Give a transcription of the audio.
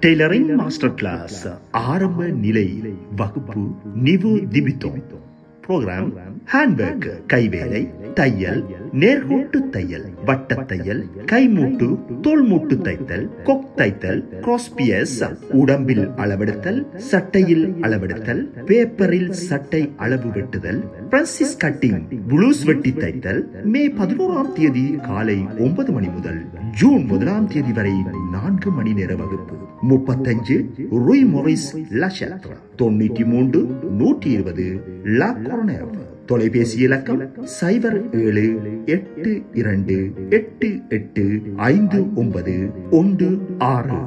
Tailoring master class ஆரம்ப நிலை வகுப்பு நிவு திபித்தோம். புரோகிராம் ஹேண்ட்வொர்க் கைவேலை, தையல், நேர்கோட்டு தையல், வட்ட தையல், கைமூட்டு தோள்மூட்டு தைத்தல், கொக் தைத்தல், கிராஸ்பியஸ், உடம்பில் அளவெடுத்தல், சட்டையில் அளவெடுத்தல், பேப்பரில் சட்டை அளவு வெட்டுதல், பிரான்சிஸ் கட்டிங், புளூஸ் வெட்டி தைத்தல். மே 11ஆம் தேதி காலை 9 மணி முதல் ஜூன் 1ஆம் தேதி வரை 4 மணி நேர வகுப்பு. 35 ரூய் மொரிஸ் லஷெட், 93 120 லா கொர்னேவ். தொலைபேசி இலக்கம் 0778288591 6.